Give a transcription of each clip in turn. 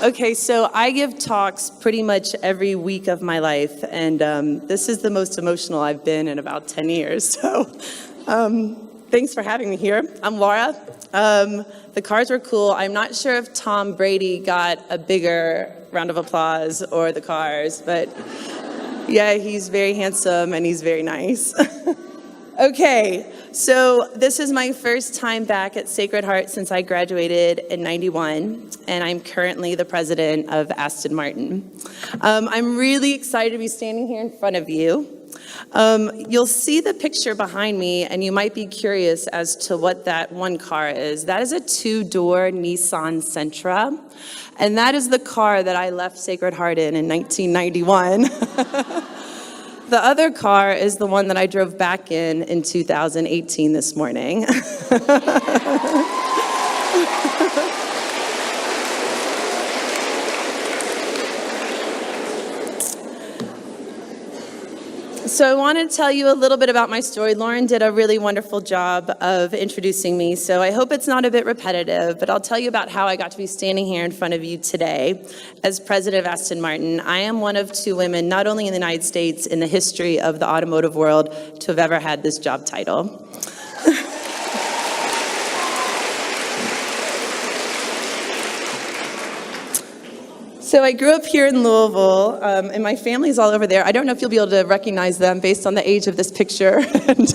Okay, so I give talks pretty much every week of my life, and this is the most emotional I've been in about 10 years. So thanks for having me here. I'm Laura. The cars were cool. I'm not sure if Tom Brady got a bigger round of applause or the cars, but yeah, he's very handsome and he's very nice. Okay, so this is my first time back at Sacred Heart since I graduated in '91, and I'm currently the president of Aston Martin. I'm really excited to be standing here in front of you. You'll see the picture behind me, and you might be curious as to what that one car is. That is a two-door Nissan Sentra, and that is the car that I left Sacred Heart in 1991. The other car is the one that I drove back in 2018 this morning. So I want to tell you a little bit about my story. Lauren did a really wonderful job of introducing me, so I hope it's not a bit repetitive, but I'll tell you about how I got to be standing here in front of you today as president of Aston Martin. I am one of two women, not only in the United States, in the history of the automotive world, to have ever had this job title. So I grew up here in Louisville, and my family's all over there. I don't know if you'll be able to recognize them based on the age of this picture and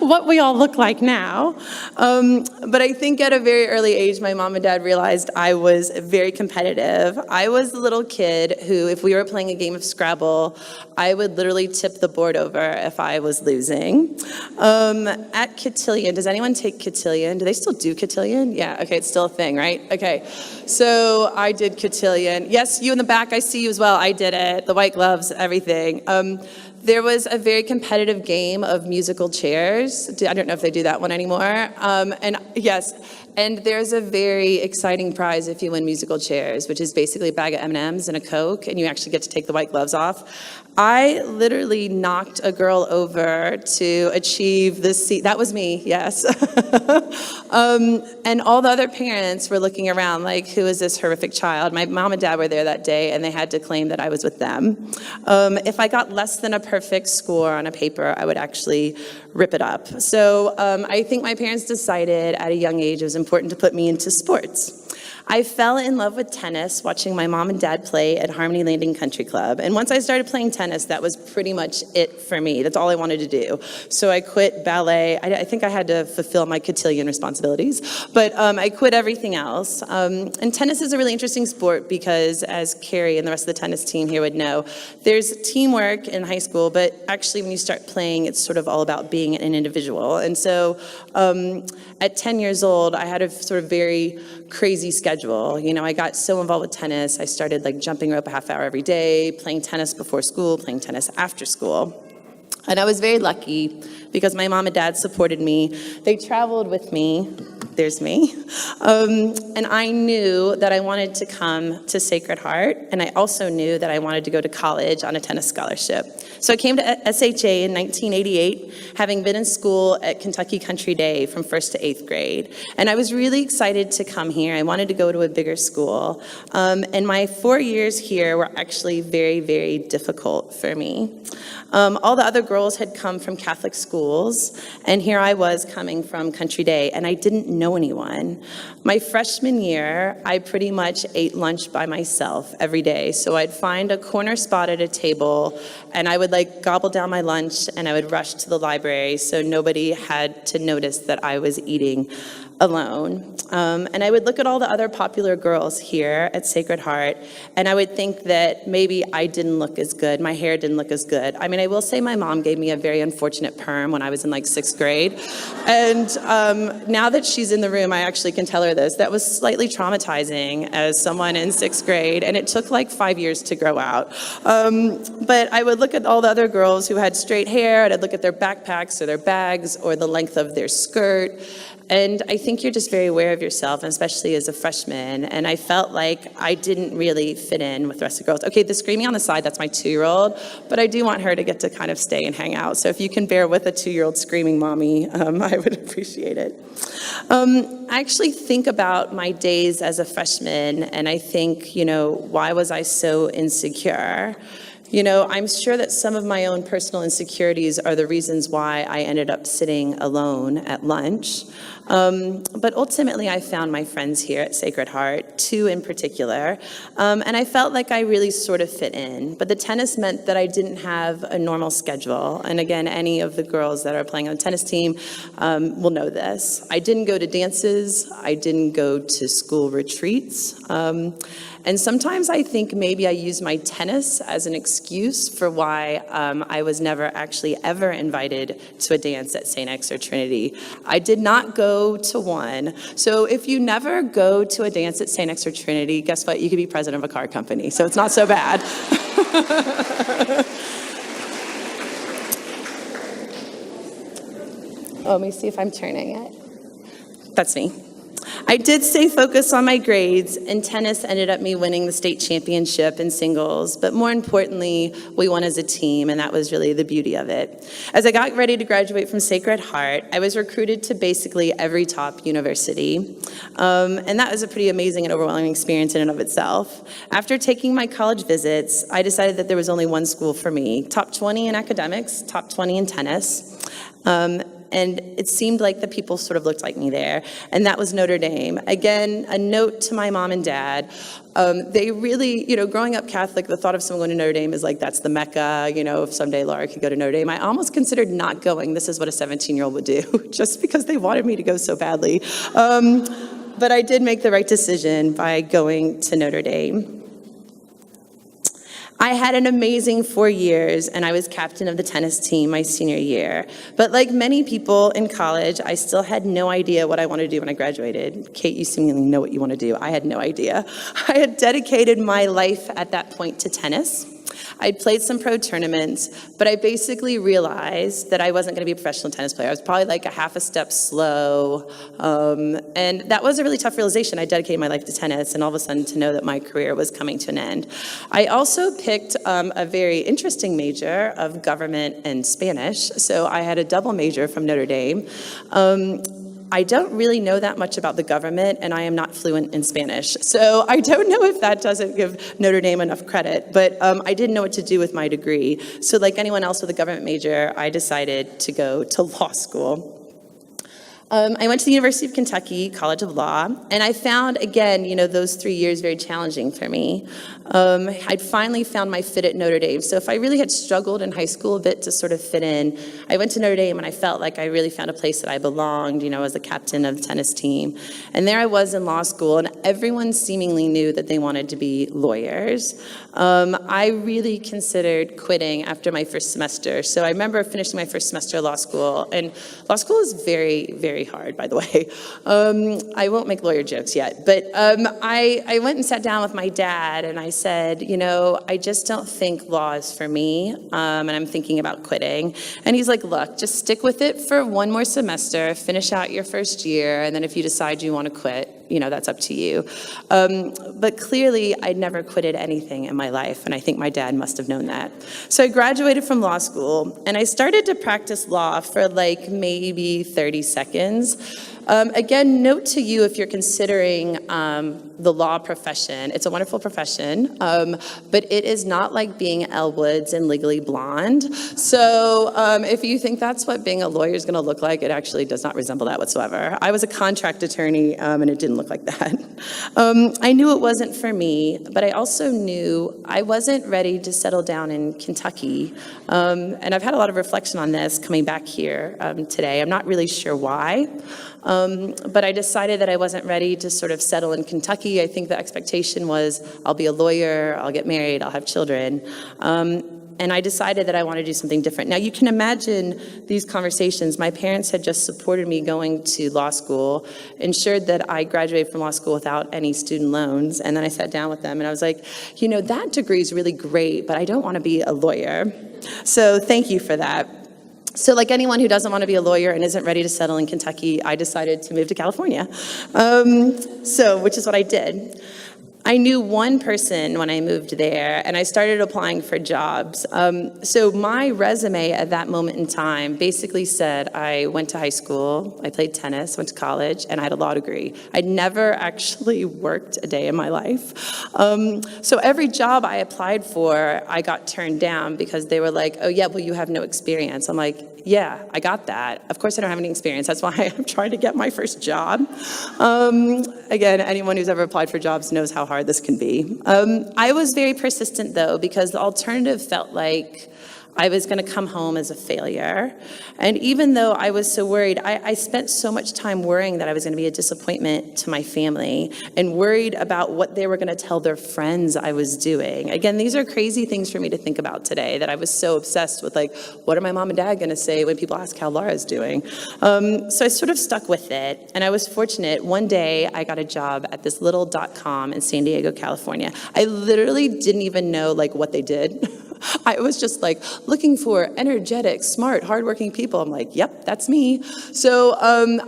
what we all look like now. But I think at a very early age, my mom and dad realized I was very competitive. I was the little kid who, if we were playing a game of Scrabble, I would literally tip the board over if I was losing. At Cotillion, does anyone take Cotillion? Do they still do Cotillion? Yeah, okay, it's still a thing, right? Okay, so I did Cotillion. Yes, you in the back, I see you as well. I did it, the white gloves, everything. There was a very competitive game of musical chairs. I don't know if they do that one anymore. And yes, and there's a very exciting prize if you win musical chairs, which is basically a bag of M&Ms and a Coke, and you actually get to take the white gloves off. I literally knocked a girl over to achieve this seat. That was me, yes. And all the other parents were looking around like, who is this horrific child? My mom and dad were there that day, and they had to claim that I was with them. If I got less than a perfect score on a paper, I would actually rip it up. So I think my parents decided at a young age it was important to put me into sports. I fell in love with tennis watching my mom and dad play at Harmony Landing Country Club. And once I started playing tennis, that was pretty much it for me. That's all I wanted to do. So I quit ballet. I think I had to fulfill my cotillion responsibilities, but I quit everything else. And tennis is a really interesting sport because, as Carrie and the rest of the tennis team here would know, there's teamwork in high school, but actually when you start playing, it's sort of all about being an individual. And so at 10 years old, I had a sort of very crazy schedule. You know, I got so involved with tennis, I started like jumping rope a half hour every day, playing tennis before school, playing tennis after school. And I was very lucky because my mom and dad supported me. They traveled with me. There's me. And I knew that I wanted to come to Sacred Heart, and I also knew that I wanted to go to college on a tennis scholarship. So I came to SHA in 1988, having been in school at Kentucky Country Day from 1st to 8th grade. And I was really excited to come here. I wanted to go to a bigger school. And my 4 years here were actually very, very difficult for me. All the other girls had come from Catholic schools, and here I was coming from Country Day, and I didn't know anyone. My freshman year, I pretty much ate lunch by myself every day. So I'd find a corner spot at a table, and I would like gobble down my lunch, and I would rush to the library so nobody had to notice that I was eating alone. And I would look at all the other popular girls here at Sacred Heart, and I would think that maybe I didn't look as good, my hair didn't look as good. I mean, I will say my mom gave me a very unfortunate perm when I was in like 6th grade. And now that she's in the room, I actually can tell her this. That was slightly traumatizing as someone in 6th grade, and it took like 5 years to grow out. But I would look at all the other girls who had straight hair, and I'd look at their backpacks or their bags or the length of their skirt. And I think you're just very aware of yourself, and especially as a freshman. And I felt like I didn't really fit in with the rest of the girls. Okay, the screaming on the side, that's my 2-year-old, but I do want her to get to kind of stay and hang out. So if you can bear with a 2-year-old screaming mommy, I would appreciate it. I actually think about my days as a freshman, and I think, why was I so insecure? I'm sure that some of my own personal insecurities are the reasons why I ended up sitting alone at lunch. But ultimately, I found my friends here at Sacred Heart, 2 in particular, and I felt like I really sort of fit in. But the tennis meant that I didn't have a normal schedule. And again, any of the girls that are playing on the tennis team will know this. I didn't go to dances. I didn't go to school retreats. And sometimes I think maybe I use my tennis as an excuse for why I was never actually ever invited to a dance at St. X or Trinity. I did not go to one. So if you never go to a dance at St. X or Trinity, guess what? You could be president of a car company. So it's not so bad. Let me see if I'm turning it. That's me. I did stay focused on my grades, and tennis ended up me winning the state championship in singles, but more importantly, we won as a team, and that was really the beauty of it. As I got ready to graduate from Sacred Heart, I was recruited to basically every top university, and that was a pretty amazing and overwhelming experience in and of itself. After taking my college visits, I decided that there was only one school for me, top 20 in academics, top 20 in tennis. And it seemed like the people sort of looked like me there, and that was Notre Dame. Again, a note to my mom and dad. They really, growing up Catholic, the thought of someone going to Notre Dame is like, that's the Mecca, if someday Laura could go to Notre Dame. I almost considered not going. This is what a 17-year-old would do, just because they wanted me to go so badly. But I did make the right decision by going to Notre Dame. I had an amazing 4 years, and I was captain of the tennis team my senior year. But like many people in college, I still had no idea what I wanted to do when I graduated. Kate, you seemingly know what you want to do. I had no idea. I had dedicated my life at that point to tennis. I'd played some pro tournaments, but I basically realized that I wasn't going to be a professional tennis player. I was probably like a half a step slow, and that was a really tough realization. I dedicated my life to tennis, and all of a sudden to know that my career was coming to an end. I also picked a very interesting major of government and Spanish, so I had a double major from Notre Dame. I don't really know that much about the government, and I am not fluent in Spanish. So I don't know if that doesn't give Notre Dame enough credit, but I didn't know what to do with my degree. So like anyone else with a government major, I decided to go to law school. I went to the University of Kentucky College of Law, and I found, again, those 3 years very challenging for me. I'd finally found my fit at Notre Dame. So if I really had struggled in high school a bit to sort of fit in, I went to Notre Dame and I felt like I really found a place that I belonged, as the captain of the tennis team. And there I was in law school, and everyone seemingly knew that they wanted to be lawyers. I really considered quitting after my first semester. So I remember finishing my first semester of law school, and law school is very, very hard, by the way. I won't make lawyer jokes yet, but I went and sat down with my dad, and I said, I just don't think law is for me, and I'm thinking about quitting. And he's like, look, just stick with it for one more semester, finish out your first year, and then if you decide you want to quit, that's up to you. But clearly, I'd never quitted anything in my life, and I think my dad must have known that. So I graduated from law school, and I started to practice law for like maybe 30 seconds. Again, note to you if you're considering the law profession, it's a wonderful profession, but it is not like being Elle Woods and Legally Blonde. So if you think that's what being a lawyer is going to look like, it actually does not resemble that whatsoever. I was a contract attorney, and it didn't look like that. I knew it wasn't for me, but I also knew I wasn't ready to settle down in Kentucky. And I've had a lot of reflection on this coming back here today. I'm not really sure why. But I decided that I wasn't ready to sort of settle in Kentucky. I think the expectation was I'll be a lawyer, I'll get married, I'll have children. And I decided that I wanted to do something different. Now, you can imagine these conversations. My parents had just supported me going to law school, ensured that I graduated from law school without any student loans. And then I sat down with them and I was like, that degree is really great, but I don't want to be a lawyer. So thank you for that. So like anyone who doesn't want to be a lawyer and isn't ready to settle in Kentucky, I decided to move to California, which is what I did. I knew one person when I moved there, and I started applying for jobs. So my resume at that moment in time basically said I went to high school, I played tennis, went to college, and I had a law degree. I'd never actually worked a day in my life. So every job I applied for, I got turned down because they were like, oh yeah, well you have no experience. I'm like, yeah, I got that. Of course I don't have any experience. That's why I'm trying to get my first job. Again, anyone who's ever applied for jobs knows how hard this can be. I was very persistent though, because the alternative felt like I was going to come home as a failure. And even though I was so worried, I spent so much time worrying that I was going to be a disappointment to my family and worried about what they were going to tell their friends I was doing. Again, these are crazy things for me to think about today, that I was so obsessed with, like, what are my mom and dad going to say when people ask how Laura's doing? So I sort of stuck with it. And I was fortunate. One day I got a job at this little .com in San Diego, California. I literally didn't even know like what they did. I was just like looking for energetic, smart, hardworking people. I'm like, yep, that's me. So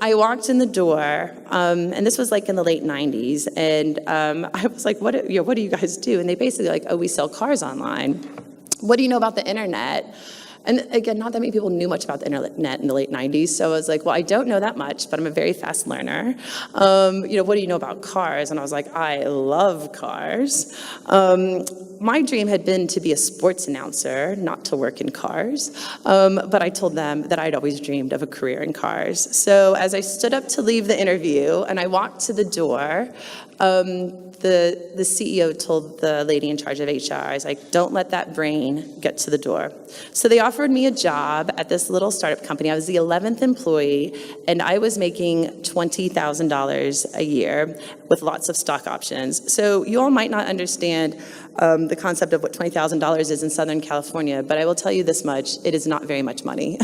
I walked in the door, and this was like in the late 90s, and I was like, what do you guys do? And they basically like, oh, we sell cars online. What do you know about the internet? And again, not that many people knew much about the internet in the late 90s, so I was like, well, I don't know that much, but I'm a very fast learner. What do you know about cars? And I was like, I love cars. My dream had been to be a sports announcer, not to work in cars, but I told them that I'd always dreamed of a career in cars. So as I stood up to leave the interview and I walked to the door, the CEO told the lady in charge of HR, I was like, don't let that brain get to the door. So they offered me a job at this little startup company. I was the 11th employee, and I was making $20,000 a year with lots of stock options. So you all might not understand the concept of what $20,000 is in Southern California, but I will tell you this much, it is not very much money.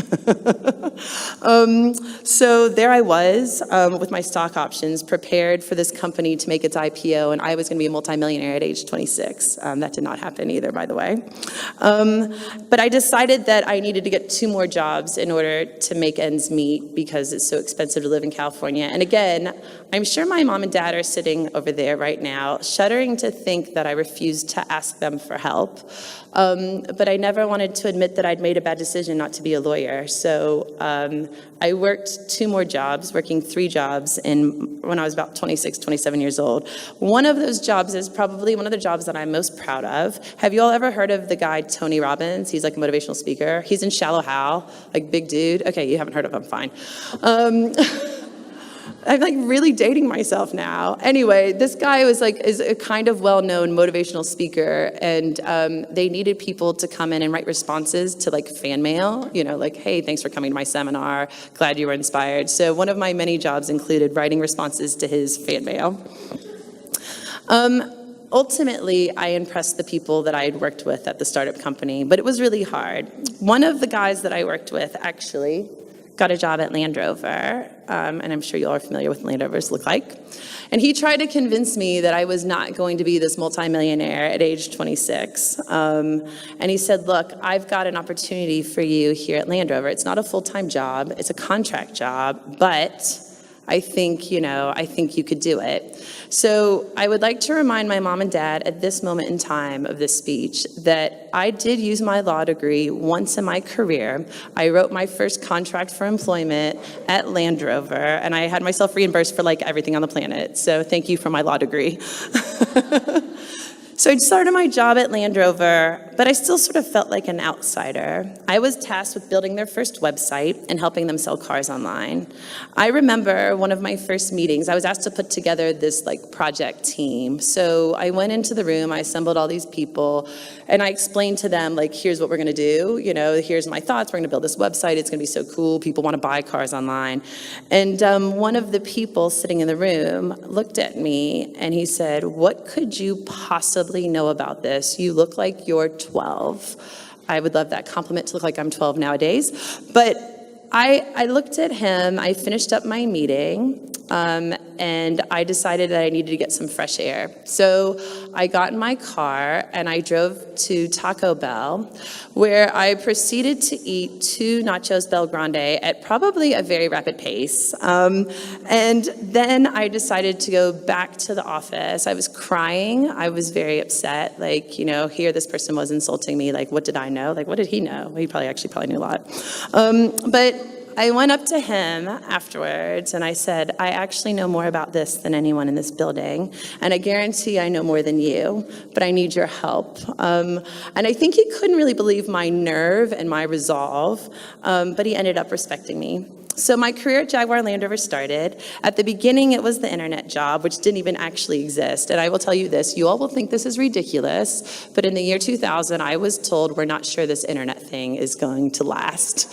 So there I was with my stock options, prepared for this company to make its IPO, and I was going to be a multimillionaire at age 26. That did not happen either, by the way. But I decided that I needed to get 2 more jobs in order to make ends meet because it's so expensive to live in California. And again, I'm sure my mom and dad are sitting over there right now, shuddering to think that I refused to ask them for help. But I never wanted to admit that I'd made a bad decision not to be a lawyer. So I worked 2 more jobs, working 3 jobs when I was about 26, 27 years old. One of those jobs is probably one of the jobs that I'm most proud of. Have you all ever heard of the guy Tony Robbins? He's like a motivational speaker. He's in Shallow Hal, like big dude. Okay, you haven't heard of him, fine. I'm like really dating myself now. Anyway, this guy is a kind of well-known motivational speaker, and they needed people to come in and write responses to like fan mail, like, hey, thanks for coming to my seminar, glad you were inspired. So one of my many jobs included writing responses to his fan mail. Ultimately, I impressed the people that I had worked with at the startup company, but it was really hard. One of the guys that I worked with actually got a job at Land Rover, and I'm sure you all are familiar with what Land Rovers look like. And he tried to convince me that I was not going to be this multimillionaire at age 26. And he said, look, I've got an opportunity for you here at Land Rover. It's not a full-time job, it's a contract job, but I think you could do it. So I would like to remind my mom and dad at this moment in time of this speech that I did use my law degree once in my career. I wrote my first contract for employment at Land Rover, and I had myself reimbursed for like everything on the planet. So thank you for my law degree. So I started my job at Land Rover, but I still sort of felt like an outsider. I was tasked with building their first website and helping them sell cars online. I remember one of my first meetings, I was asked to put together this like project team. So I went into the room, I assembled all these people, and I explained to them, like, here's what we're gonna do, here's my thoughts, we're gonna build this website, it's gonna be so cool, people wanna buy cars online. And one of the people sitting in the room looked at me and he said, what could you possibly know about this? You look like you're 12. I would love that compliment to look like I'm 12 nowadays. But I looked at him, I finished up my meeting, and I decided that I needed to get some fresh air. So I got in my car and I drove to Taco Bell, where I proceeded to eat 2 nachos Bel Grande at probably a very rapid pace. And then I decided to go back to the office. I was crying. I was very upset. Like, here this person was insulting me. Like, what did I know? Like, what did he know? He probably knew a lot. But I went up to him afterwards and I said, I actually know more about this than anyone in this building, and I guarantee I know more than you, but I need your help. And I think he couldn't really believe my nerve and my resolve, but he ended up respecting me. So my career at Jaguar Land Rover started. At the beginning, it was the internet job, which didn't even actually exist. And I will tell you this, you all will think this is ridiculous, but in the year 2000, I was told we're not sure this internet thing is going to last.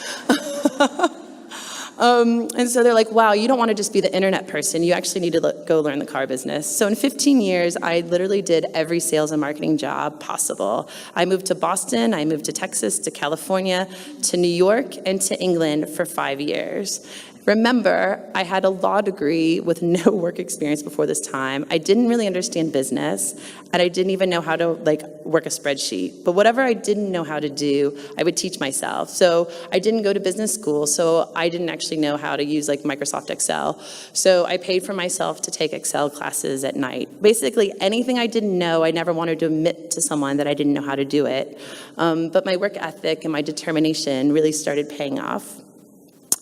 And so they're like, wow, you don't want to just be the internet person. You actually need to go learn the car business. So in 15 years, I literally did every sales and marketing job possible. I moved to Boston, I moved to Texas, to California, to New York, and to England for 5 years. Remember, I had a law degree with no work experience before this time. I didn't really understand business, and I didn't even know how to work a spreadsheet. But whatever I didn't know how to do, I would teach myself. So I didn't go to business school, so I didn't actually know how to use Microsoft Excel. So I paid for myself to take Excel classes at night. Basically, anything I didn't know, I never wanted to admit to someone that I didn't know how to do it. But my work ethic and my determination really started paying off.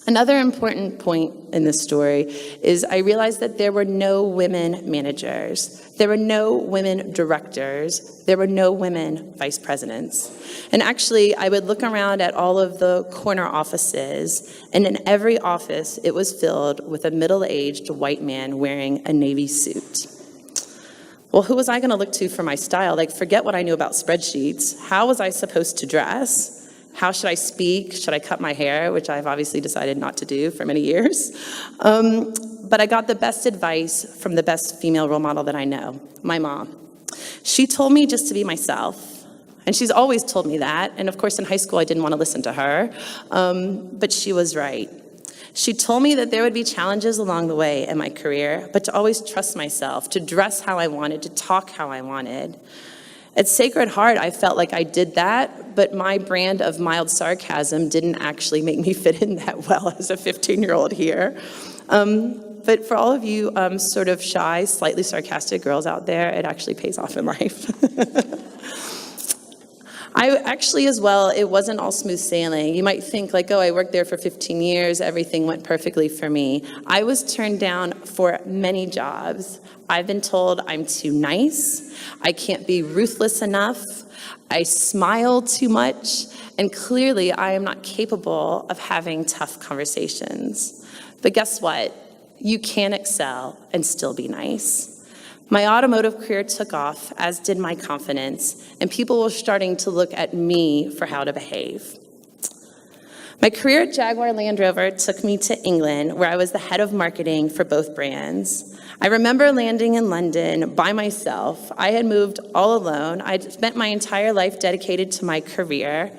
Another important point in this story is I realized that there were no women managers. There were no women directors. There were no women vice presidents. And actually, I would look around at all of the corner offices, and in every office, it was filled with a middle-aged white man wearing a navy suit. Well, who was I going to look to for my style? Forget what I knew about spreadsheets. How was I supposed to dress? How should I speak? Should I cut my hair? Which I've obviously decided not to do for many years. But I got the best advice from the best female role model that I know, my mom. She told me just to be myself. And she's always told me that. And of course, in high school, I didn't want to listen to her. But she was right. She told me that there would be challenges along the way in my career, but to always trust myself, to dress how I wanted, to talk how I wanted. At Sacred Heart, I felt like I did that, but my brand of mild sarcasm didn't actually make me fit in that well as a 15-year-old here. But for all of you sort of shy, slightly sarcastic girls out there, it actually pays off in life. As well, it wasn't all smooth sailing. You might think I worked there for 15 years, everything went perfectly for me. I was turned down for many jobs. I've been told I'm too nice, I can't be ruthless enough, I smile too much, and clearly I am not capable of having tough conversations. But guess what? You can excel and still be nice. My automotive career took off, as did my confidence, and people were starting to look at me for how to behave. My career at Jaguar Land Rover took me to England, where I was the head of marketing for both brands. I remember landing in London by myself. I had moved all alone. I'd spent my entire life dedicated to my career.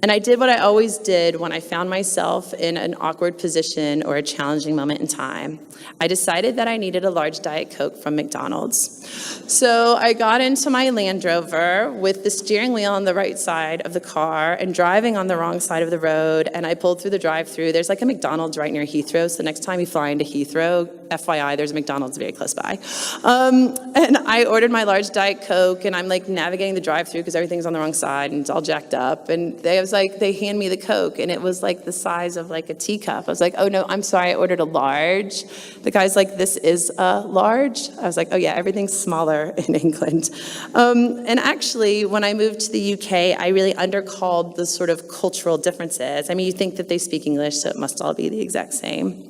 And I did what I always did when I found myself in an awkward position or a challenging moment in time. I decided that I needed a large Diet Coke from McDonald's. So I got into my Land Rover with the steering wheel on the right side of the car and driving on the wrong side of the road, and I pulled through the drive-thru. There's a McDonald's right near Heathrow, so next time you fly into Heathrow, FYI, there's a McDonald's very close by. And I ordered my large Diet Coke, and I'm navigating the drive-thru because everything's on the wrong side and it's all jacked up. And they hand me the Coke, and it was the size of a teacup. I was like, oh no, I'm sorry, I ordered a large. The guy's like, this is a large? I was like, oh yeah, everything's smaller in England. And actually, when I moved to the UK, I really undercalled the sort of cultural differences. You think that they speak English, so it must all be the exact same.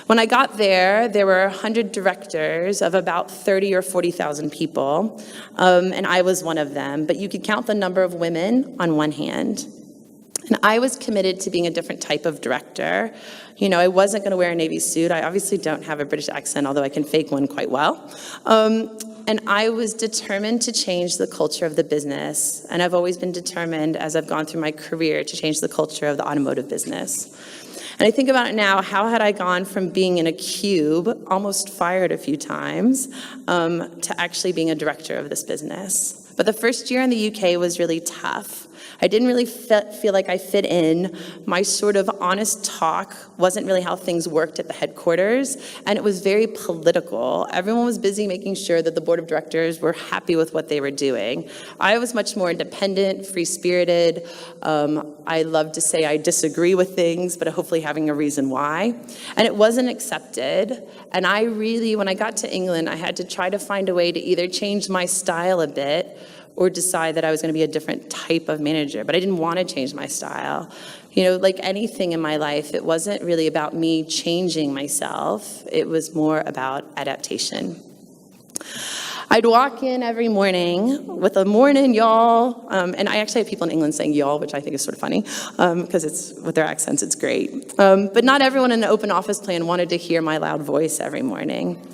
When I got there, there were 100 directors of about 30 or 40,000 people, and I was one of them, but you could count the number of women on one hand. And I was committed to being a different type of director. I wasn't going to wear a navy suit. I obviously don't have a British accent, although I can fake one quite well. And I was determined to change the culture of the business. And I've always been determined, as I've gone through my career, to change the culture of the automotive business. And I think about it now, how had I gone from being in a cube, almost fired a few times, to actually being a director of this business? But the first year in the UK was really tough. I didn't really feel like I fit in. My sort of honest talk wasn't really how things worked at the headquarters, and it was very political. Everyone was busy making sure that the board of directors were happy with what they were doing. I was much more independent, free-spirited. I love to say I disagree with things, but hopefully having a reason why. And it wasn't accepted. And I really, when I got to England, I had to try to find a way to either change my style a bit or decide that I was going to be a different type of manager. But I didn't want to change my style. You know, like anything in my life, it wasn't really about me changing myself. It was more about adaptation. I'd walk in every morning with a morning, y'all. And I actually have people in England saying y'all, which I think is sort of funny, because it's with their accents, it's great. But not everyone in the open office plan wanted to hear my loud voice every morning.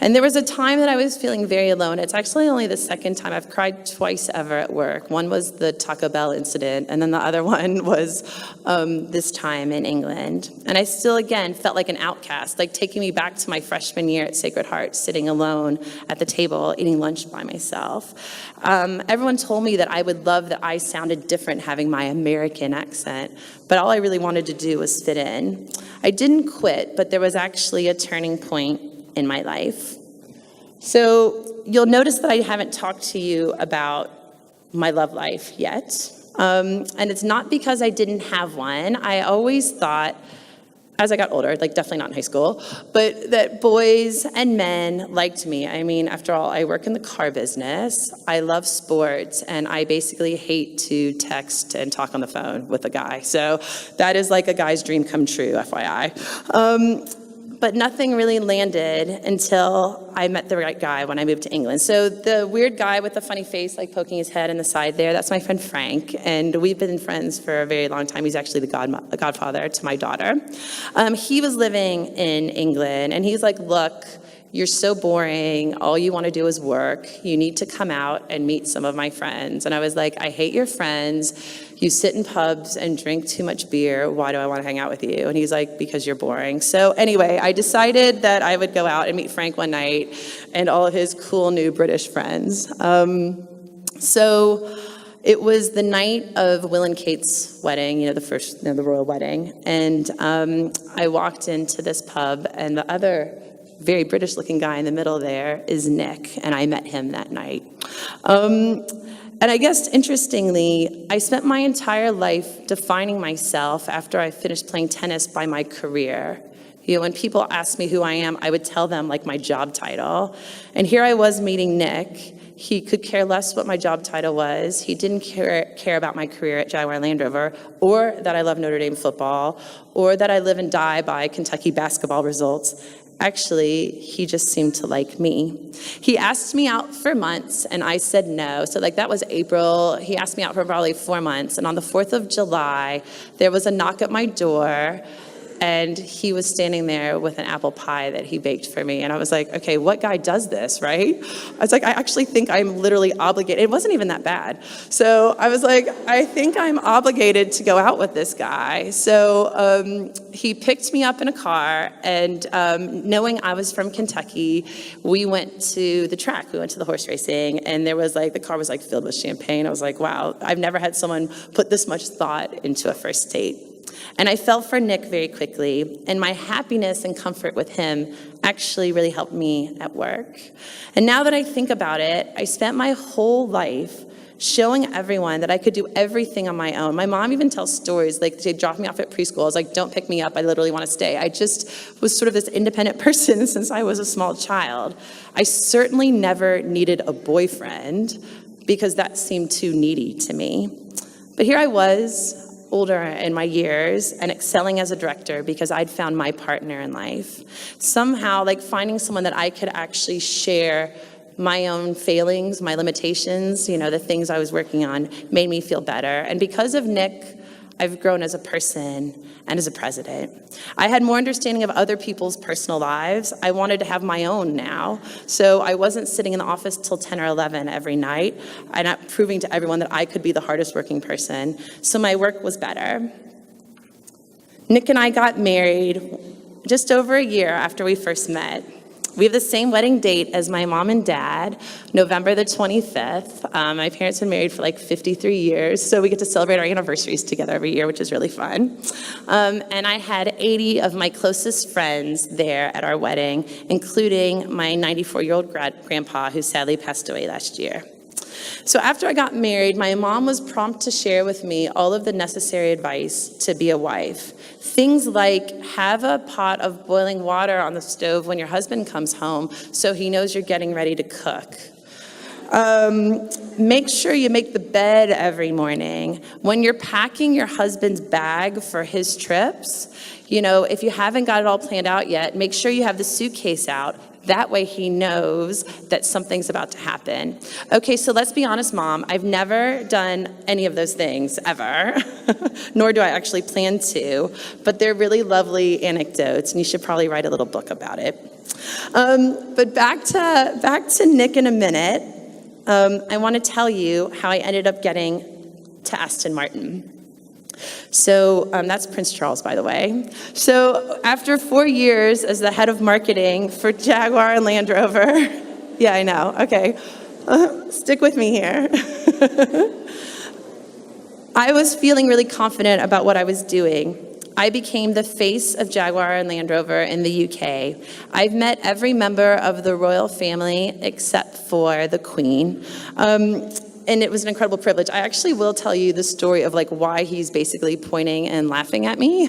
And there was a time that I was feeling very alone. It's actually only the second time. I've cried twice ever at work. One was the Taco Bell incident, and then the other one was this time in England. And I still, again, felt like an outcast, like taking me back to my freshman year at Sacred Heart, sitting alone at the table, eating lunch by myself. Everyone told me that I would love that I sounded different having my American accent, but all I really wanted to do was fit in. I didn't quit, but there was actually a turning point in my life. So you'll notice that I haven't talked to you about my love life yet. And it's not because I didn't have one. I always thought, as I got older, like definitely not in high school, but that boys and men liked me. I mean, after all, I work in the car business, I love sports, and I basically hate to text and talk on the phone with a guy. So that is like a guy's dream come true, FYI. But nothing really landed until I met the right guy when I moved to England. So the weird guy with the funny face, like poking his head in the side there, that's my friend Frank, and we've been friends for a very long time. He's actually the godfather to my daughter. He was living in England, and he's like, look, you're so boring. All you want to do is work. You need to come out and meet some of my friends. And I was like, I hate your friends. You sit in pubs and drink too much beer. Why do I want to hang out with you? And he's like, because you're boring. So anyway, I decided that I would go out and meet Frank one night and all of his cool new British friends. So it was the night of Will and Kate's wedding, the royal wedding. And I walked into this pub, and the other very British-looking guy in the middle there is Nick, and I met him that night. And I guess, interestingly, I spent my entire life defining myself after I finished playing tennis by my career. You know, when people asked me who I am, I would tell them, like, my job title. And here I was meeting Nick. He could care less what my job title was. He didn't care about my career at Jaguar Land Rover, or that I love Notre Dame football, or that I live and die by Kentucky basketball results. Actually, he just seemed to like me. He asked me out for months, and I said no. So that was April. He asked me out for probably 4 months. And on the 4th of July, there was a knock at my door, and he was standing there with an apple pie that he baked for me. And I was like, okay, what guy does this, right? I was like, I actually think I'm literally obligated. It wasn't even that bad. So I was like, I think I'm obligated to go out with this guy. So he picked me up in a car, and knowing I was from Kentucky, we went to the track. We went to the horse racing, and there was the car was filled with champagne. I was like, wow, I've never had someone put this much thought into a first date. And I fell for Nick very quickly, and my happiness and comfort with him actually really helped me at work. And now that I think about it, I spent my whole life showing everyone that I could do everything on my own. My mom even tells stories, they dropped me off at preschool. I was like, don't pick me up, I literally want to stay. I just was sort of this independent person since I was a small child. I certainly never needed a boyfriend because that seemed too needy to me. But here I was, older in my years and excelling as a director because I'd found my partner in life. Somehow, finding someone that I could actually share my own failings, my limitations, the things I was working on, made me feel better. And because of Nick, I've grown as a person and as a president. I had more understanding of other people's personal lives. I wanted to have my own now. So I wasn't sitting in the office till 10 or 11 every night and proving to everyone that I could be the hardest working person. So my work was better. Nick and I got married just over a year after we first met. We have the same wedding date as my mom and dad, November the 25th. My parents have been married for like 53 years, so we get to celebrate our anniversaries together every year, which is really fun. And I had 80 of my closest friends there at our wedding, including my 94-year-old grandpa, who sadly passed away last year. So after I got married, my mom was prompt to share with me all of the necessary advice to be a wife. Things like have a pot of boiling water on the stove when your husband comes home so he knows you're getting ready to cook. Make sure you make the bed every morning. When you're packing your husband's bag for his trips, if you haven't got it all planned out yet, make sure you have the suitcase out. That way he knows that something's about to happen. Okay, so let's be honest, Mom. I've never done any of those things, ever. Nor do I actually plan to. But they're really lovely anecdotes, and you should probably write a little book about it. But back to Nick in a minute. I want to tell you how I ended up getting to Aston Martin. So that's Prince Charles, by the way. So after 4 years as the head of marketing for Jaguar and Land Rover, yeah, I know, okay, stick with me here. I was feeling really confident about what I was doing. I became the face of Jaguar and Land Rover in the UK. I've met every member of the royal family except for the Queen. And it was an incredible privilege. I actually will tell you the story of why he's basically pointing and laughing at me.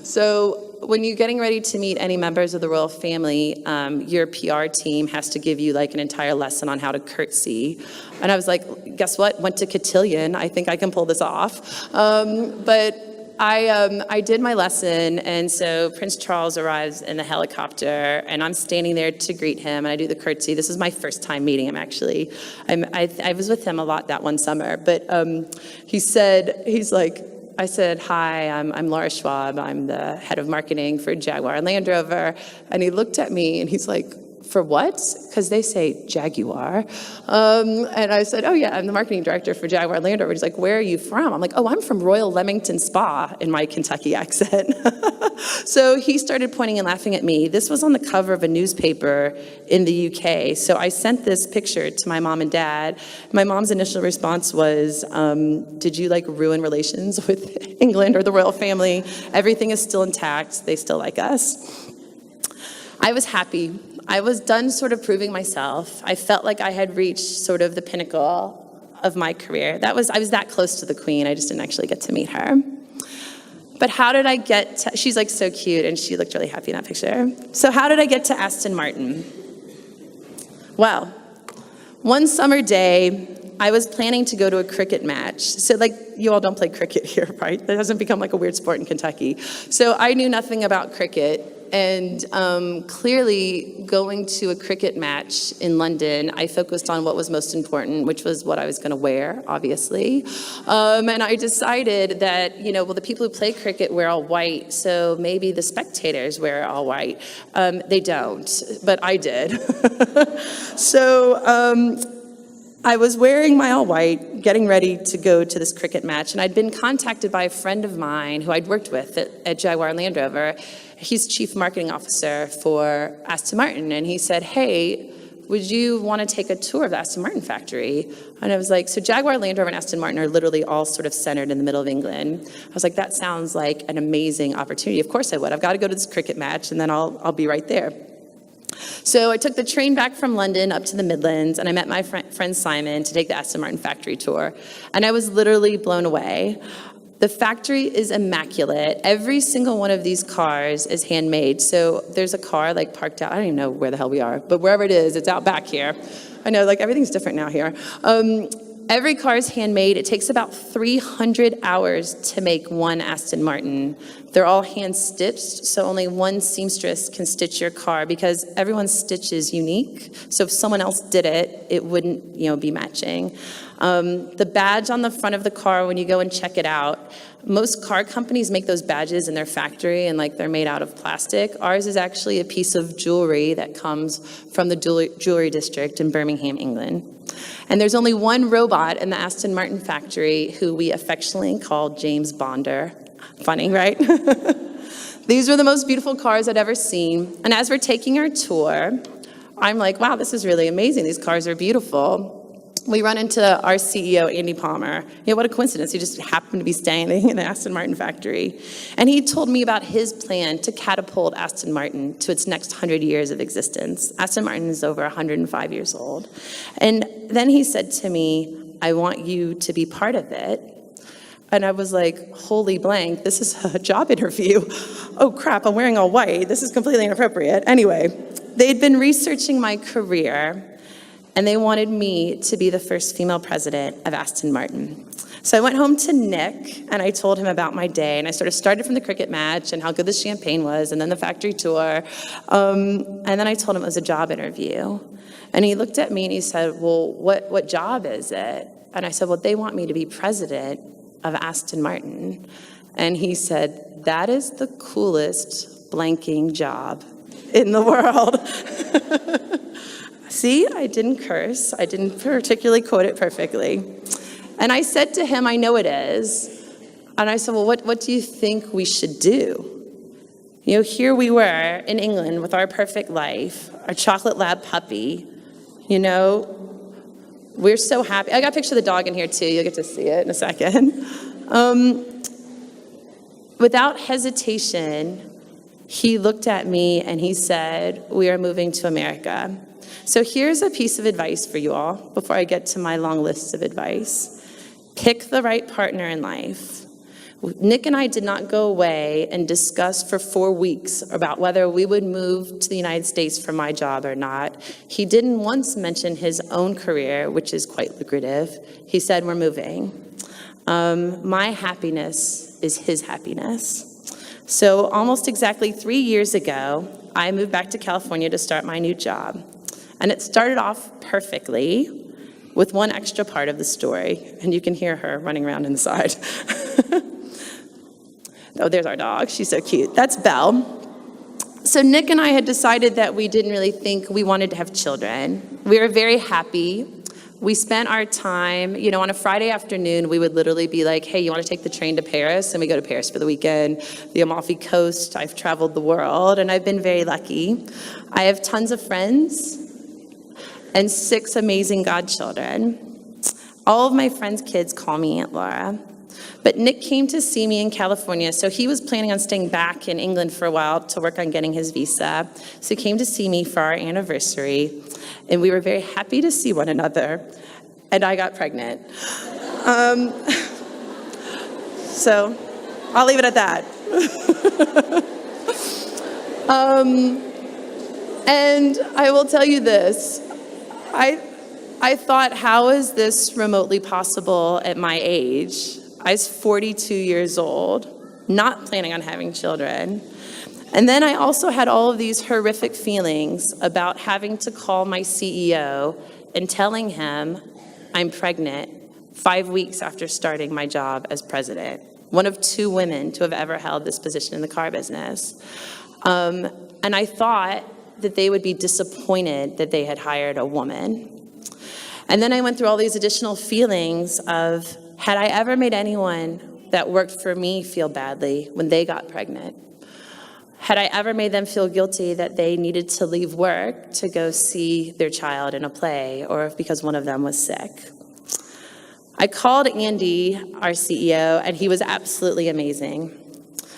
So when you're getting ready to meet any members of the royal family, your PR team has to give you an entire lesson on how to curtsy. And I was like, guess what? Went to cotillion. I think I can pull this off. But I did my lesson, and so Prince Charles arrives in the helicopter, and I'm standing there to greet him, and I do the curtsy. This is my first time meeting him, actually. I was with him a lot that one summer, but I said, hi, I'm Laura Schwab. I'm the head of marketing for Jaguar and Land Rover. And he looked at me, and he's like, for what? Because they say Jaguar. And I said, oh yeah, I'm the marketing director for Jaguar Land Rover. He's like, where are you from? I'm like, oh, I'm from Royal Leamington Spa, in my Kentucky accent. So he started pointing and laughing at me. This was on the cover of a newspaper in the UK. So I sent this picture to my mom and dad. My mom's initial response was, did you ruin relations with England or the royal family? Everything is still intact. They still like us. I was happy. I was done sort of proving myself. I felt like I had reached sort of the pinnacle of my career. I was that close to the Queen. I just didn't actually get to meet her. But how did I get to, she's so cute, and she looked really happy in that picture. So how did I get to Aston Martin? Well, one summer day, I was planning to go to a cricket match. So you all don't play cricket here, right? That hasn't become a weird sport in Kentucky. So I knew nothing about cricket. And clearly, going to a cricket match in London, I focused on what was most important, which was what I was going to wear, obviously. And I decided that, the people who play cricket wear all white, so maybe the spectators wear all white. They don't, but I did. So I was wearing my all white, getting ready to go to this cricket match, and I'd been contacted by a friend of mine who I'd worked with at Jaguar and Land Rover. He's chief marketing officer for Aston Martin, and he said, hey, would you want to take a tour of the Aston Martin factory? And I was like, so Jaguar, Land Rover, and Aston Martin are literally all sort of centered in the middle of England. I was like, that sounds like an amazing opportunity. Of course I would. I've got to go to this cricket match, and then I'll be right there. So I took the train back from London up to the Midlands, and I met my friend Simon to take the Aston Martin factory tour. And I was literally blown away. The factory is immaculate. Every single one of these cars is handmade. So there's a car parked out. I don't even know where the hell we are, but wherever it is, it's out back here. I know everything's different now here. Every car is handmade. It takes about 300 hours to make one Aston Martin. They're all hand stitched, so only one seamstress can stitch your car because everyone's stitch is unique. So if someone else did it, it wouldn't, be matching. The badge on the front of the car, when you go and check it out, most car companies make those badges in their factory and they're made out of plastic. Ours is actually a piece of jewelry that comes from the jewelry district in Birmingham, England. And there's only one robot in the Aston Martin factory who we affectionately call James Bonder. Funny, right? These were the most beautiful cars I'd ever seen. And as we're taking our tour, I'm like, wow, this is really amazing. These cars are beautiful. We run into our CEO, Andy Palmer. What a coincidence. He just happened to be standing in the Aston Martin factory. And he told me about his plan to catapult Aston Martin to its next 100 years of existence. Aston Martin is over 105 years old. And then he said to me, I want you to be part of it. And I was like, holy blank, this is a job interview. Oh crap, I'm wearing all white. This is completely inappropriate. Anyway, they'd been researching my career, and they wanted me to be the first female president of Aston Martin. So I went home to Nick, and I told him about my day, and I sort of started from the cricket match and how good the champagne was, and then the factory tour, and then I told him it was a job interview. And he looked at me and he said, well, what job is it? And I said, well, they want me to be president of Aston Martin. And he said, that is the coolest blanking job in the world. See, I didn't curse. I didn't particularly quote it perfectly. And I said to him, I know it is. And I said, well, what do you think we should do? Here we were in England with our perfect life, our chocolate lab puppy. We're so happy. I got a picture of the dog in here too. You'll get to see it in a second. Without hesitation, he looked at me and he said, we are moving to America. So here's a piece of advice for you all before I get to my long list of advice. Pick the right partner in life. Nick and I did not go away and discuss for 4 weeks about whether we would move to the United States for my job or not. He didn't once mention his own career, which is quite lucrative. He said, we're moving. My happiness is his happiness. So almost exactly 3 years ago, I moved back to California to start my new job. And it started off perfectly with one extra part of the story. And you can hear her running around inside. Oh, there's our dog. She's so cute. That's Belle. So Nick and I had decided that we didn't really think we wanted to have children. We were very happy. We spent our time, on a Friday afternoon, we would literally be like, hey, you want to take the train to Paris? And we go to Paris for the weekend, the Amalfi Coast. I've traveled the world, and I've been very lucky. I have tons of friends and 6 amazing godchildren. All of my friends' kids call me Aunt Laura. But Nick came to see me in California, so he was planning on staying back in England for a while to work on getting his visa. So he came to see me for our anniversary, and we were very happy to see one another, and I got pregnant. So I'll leave it at that. And I will tell you this, I thought, how is this remotely possible at my age? I was 42 years old, not planning on having children. And then I also had all of these horrific feelings about having to call my CEO and telling him I'm pregnant 5 weeks after starting my job as president, one of 2 women to have ever held this position in the car business. And I thought that they would be disappointed that they had hired a woman. And then I went through all these additional feelings of, had I ever made anyone that worked for me feel badly when they got pregnant? Had I ever made them feel guilty that they needed to leave work to go see their child in a play, or because one of them was sick? I called Andy, our CEO, and he was absolutely amazing.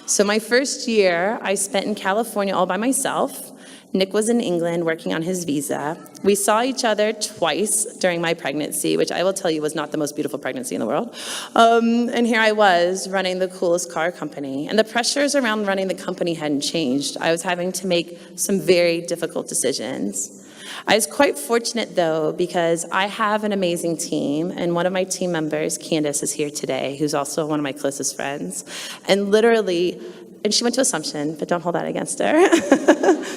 So my first year, I spent in California all by myself. Nick was in England working on his visa. We saw each other twice during my pregnancy, which I will tell you was not the most beautiful pregnancy in the world. And here I was running the coolest car company. And the pressures around running the company hadn't changed. I was having to make some very difficult decisions. I was quite fortunate, though, because I have an amazing team, and one of my team members, Candace, is here today, who's also one of my closest friends. And literally, and she went to Assumption, but don't hold that against her,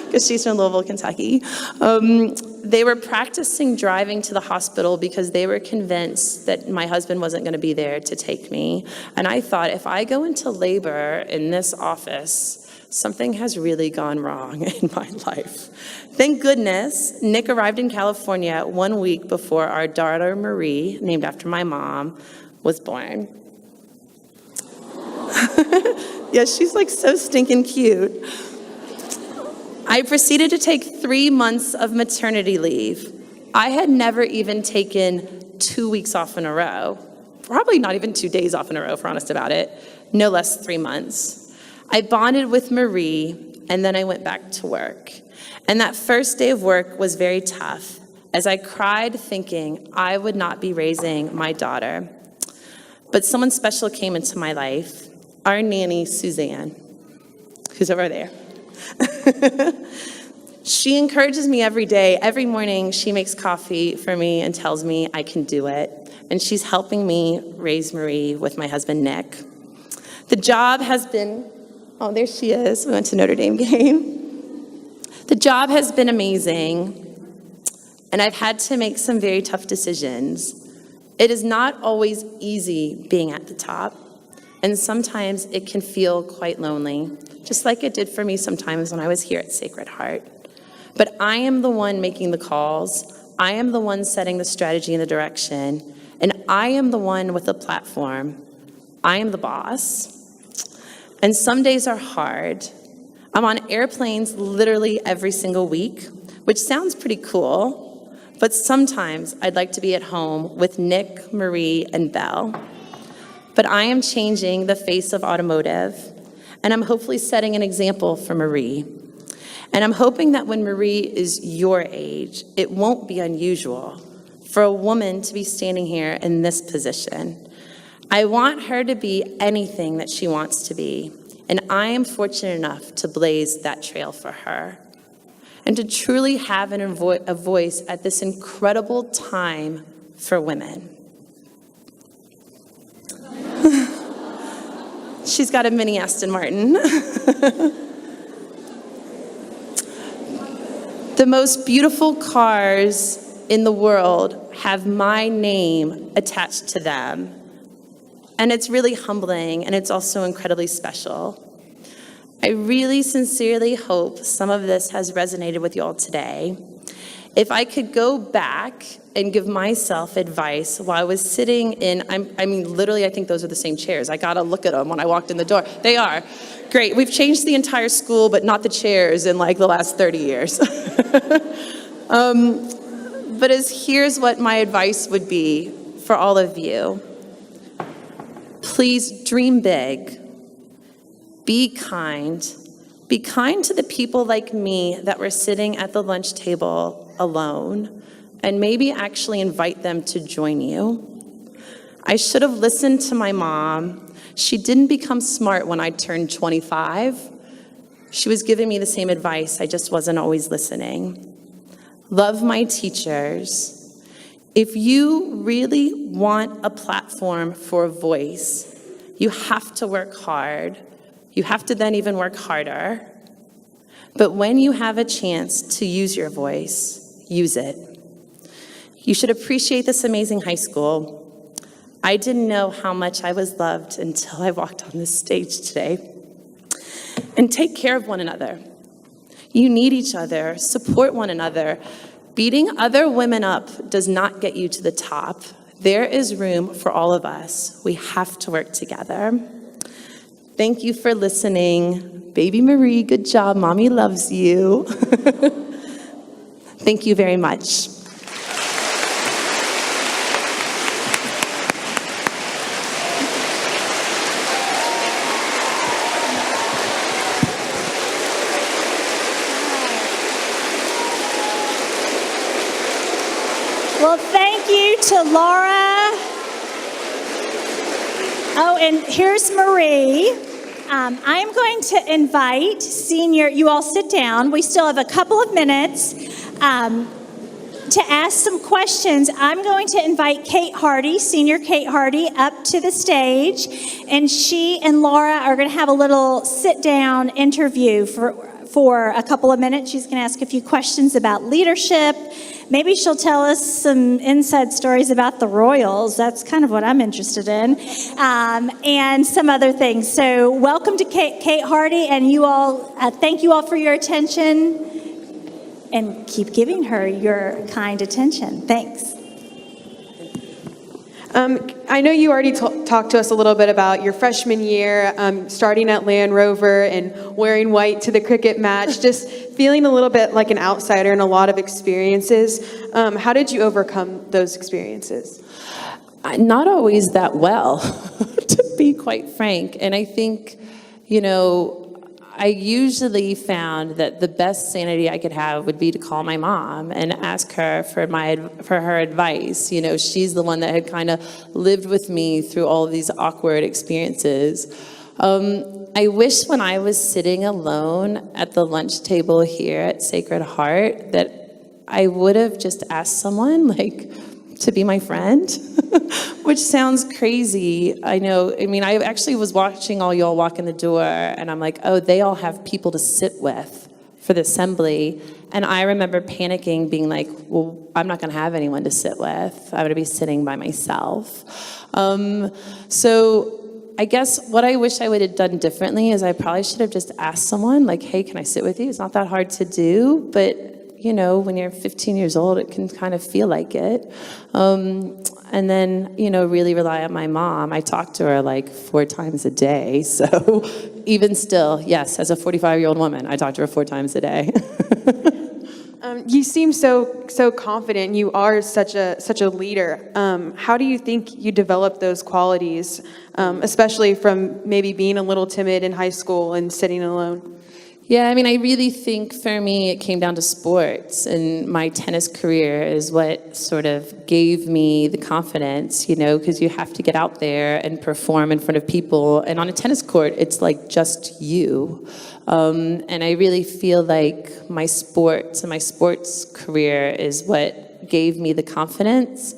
because she's from Louisville, Kentucky. They were practicing driving to the hospital because they were convinced that my husband wasn't going to be there to take me. And I thought, if I go into labor in this office, something has really gone wrong in my life. Thank goodness, Nick arrived in California 1 week before our daughter, Marie, named after my mom, was born. Yeah, she's like so stinking cute. I proceeded to take 3 months of maternity leave. I had never even taken 2 weeks off in a row. Probably not even 2 days off in a row, if we're honest about it. No less 3 months. I bonded with Marie, and then I went back to work. And that first day of work was very tough, as I cried thinking I would not be raising my daughter. But someone special came into my life, our nanny, Suzanne, who's over there. She encourages me every day. Every morning, she makes coffee for me and tells me I can do it. And she's helping me raise Marie with my husband, Nick. The job has been, oh, there she is. We went to Notre Dame game. The job has been amazing, and I've had to make some very tough decisions. It is not always easy being at the top, and sometimes it can feel quite lonely, just like it did for me sometimes when I was here at Sacred Heart. But I am the one making the calls, I am the one setting the strategy and the direction, and I am the one with the platform. I am the boss. And some days are hard. I'm on airplanes literally every single week, which sounds pretty cool, but sometimes I'd like to be at home with Nick, Marie, and Belle. But I am changing the face of automotive, and I'm hopefully setting an example for Marie. And I'm hoping that when Marie is your age, it won't be unusual for a woman to be standing here in this position. I want her to be anything that she wants to be, and I am fortunate enough to blaze that trail for her. And to truly have a voice at this incredible time for women. She's got a mini Aston Martin. The most beautiful cars in the world have my name attached to them. And it's really humbling, and it's also incredibly special. I really sincerely hope some of this has resonated with you all today. If I could go back and give myself advice while I was sitting in, literally, I think those are the same chairs. I gotta look at them when I walked in the door. They are. Great, we've changed the entire school, but not the chairs in like the last 30 years. But here's what my advice would be for all of you. Please dream big. Be kind. Be kind to the people like me that were sitting at the lunch table alone, and maybe actually invite them to join you. I should have listened to my mom. She didn't become smart when I turned 25. She was giving me the same advice. I just wasn't always listening. Love my teachers. If you really want a platform for a voice, you have to work hard. You have to then even work harder. But when you have a chance to use your voice, use it. You should appreciate this amazing high school. I didn't know how much I was loved until I walked on this stage today. And take care of one another. You need each other, support one another. Beating other women up does not get you to the top. There is room for all of us. We have to work together. Thank you for listening. Baby Marie, good job. Mommy loves you. Thank you very much. Well, thank you to Laura. Oh, and here's Marie. I'm going to invite senior, you all sit down. We still have a couple of minutes to ask some questions. I'm going to invite Kate Hardy, senior Kate Hardy, up to the stage. And she and Laura are going to have a little sit-down interview for a couple of minutes. She's going to ask a few questions about leadership. Maybe she'll tell us some inside stories about the Royals. That's kind of what I'm interested in. And some other things. So welcome to Kate Hardy, and you all, thank you all for your attention. And keep giving her your kind attention. Thanks. I know you already talked to us a little bit about your freshman year, starting at Land Rover and wearing white to the cricket match, just feeling a little bit like an outsider in a lot of experiences. How did you overcome those experiences? Not always that well, to be quite frank. And I think, I usually found that the best sanity I could have would be to call my mom and ask her for her advice. She's the one that had kind of lived with me through all of these awkward experiences. I wish when I was sitting alone at the lunch table here at Sacred Heart that I would have just asked someone to be my friend, which sounds crazy. I know. I actually was watching all y'all walk in the door, and I'm like, oh, they all have people to sit with for the assembly. And I remember panicking, being like, well, I'm not going to have anyone to sit with. I'm going to be sitting by myself. So I guess what I wish I would have done differently is I probably should have just asked someone, hey, can I sit with you? It's not that hard to do, but when you're 15 years old, it can kind of feel like it. And then, really rely on my mom. I talk to her 4 times a day. So even still, yes, as a 45-year-old woman, I talk to her 4 times a day. You seem so confident. You are such a leader. How do you think you develop those qualities, especially from maybe being a little timid in high school and sitting alone? Yeah, I really think for me it came down to sports, and my tennis career is what sort of gave me the confidence, because you have to get out there and perform in front of people. And on a tennis court, it's just you. And I really feel like my sports and my sports career is what gave me the confidence.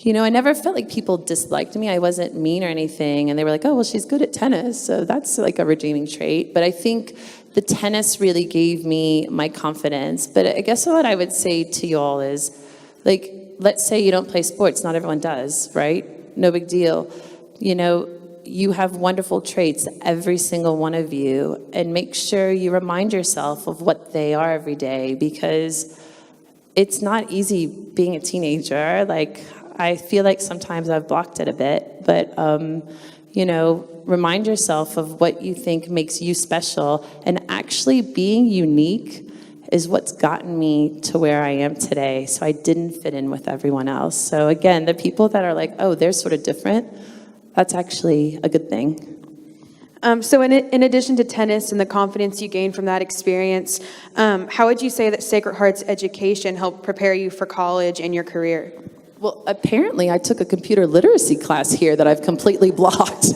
I never felt like people disliked me. I wasn't mean or anything. And they were like, oh, well, she's good at tennis. So that's a redeeming trait. But I think the tennis really gave me my confidence. But I guess what I would say to y'all is, let's say you don't play sports. Not everyone does, right? No big deal. You have wonderful traits, every single one of you. And make sure you remind yourself of what they are every day, because it's not easy being a teenager. I feel like sometimes I've blocked it a bit, but, remind yourself of what you think makes you special. And actually being unique is what's gotten me to where I am today. So I didn't fit in with everyone else. So again, the people that are oh, they're sort of different, that's actually a good thing. So in addition to tennis and the confidence you gained from that experience, how would you say that Sacred Heart's education helped prepare you for college and your career? Well, apparently I took a computer literacy class here that I've completely blocked.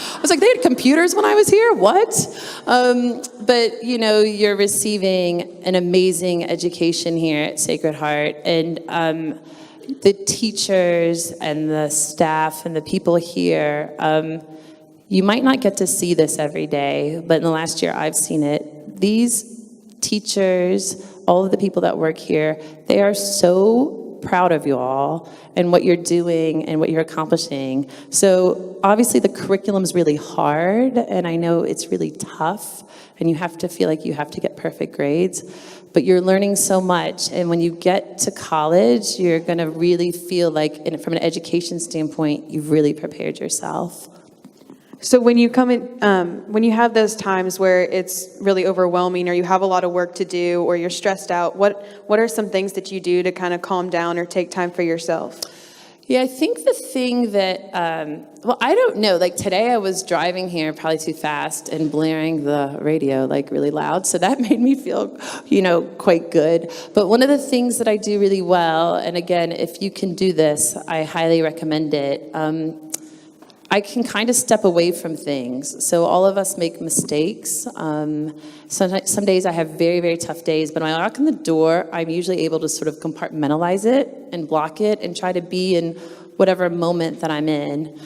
I was like, they had computers when I was here? What? But, you're receiving an amazing education here at Sacred Heart. And the teachers and the staff and the people here, you might not get to see this every day, but in the last year I've seen it. These teachers, all of the people that work here, they are so proud of you all and what you're doing and what you're accomplishing. So obviously the curriculum is really hard, and I know it's really tough, and you have to feel like you have to get perfect grades, but you're learning so much. And when you get to college, you're going to really feel like, from an education standpoint, you've really prepared yourself. So when you come in, when you have those times where it's really overwhelming, or you have a lot of work to do, or you're stressed out, what are some things that you do to kind of calm down or take time for yourself? Yeah, I think the thing that, I don't know. Today I was driving here probably too fast and blaring the radio really loud. So that made me feel, quite good. But one of the things that I do really well, and again, if you can do this, I highly recommend it. I can kind of step away from things. So all of us make mistakes. Some days I have very, very tough days, but when I walk in the door, I'm usually able to sort of compartmentalize it and block it and try to be in whatever moment that I'm in.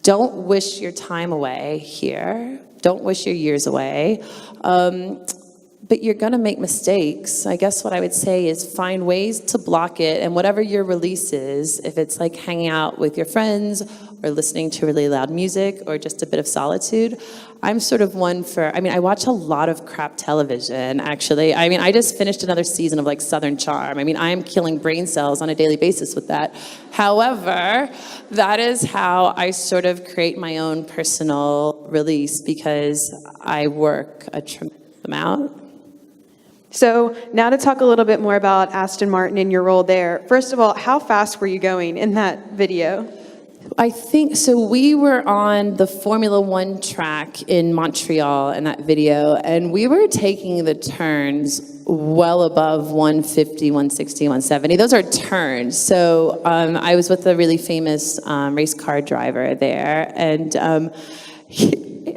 Don't wish your time away here. Don't wish your years away. But you're going to make mistakes. I guess what I would say is find ways to block it, and whatever your release is, if it's hanging out with your friends or listening to really loud music or just a bit of solitude. I'm sort of one for, I watch a lot of crap television, actually. I just finished another season of like Southern Charm. I am killing brain cells on a daily basis with that. However, that is how I sort of create my own personal release because I work a tremendous amount. So now to talk a little bit more about Aston Martin and your role there. First of all, how fast were you going in that video? I think, so we were on the Formula One track in Montreal in that video, and we were taking the turns well above 150, 160, 170. Those are turns. So I was with a really famous race car driver there, and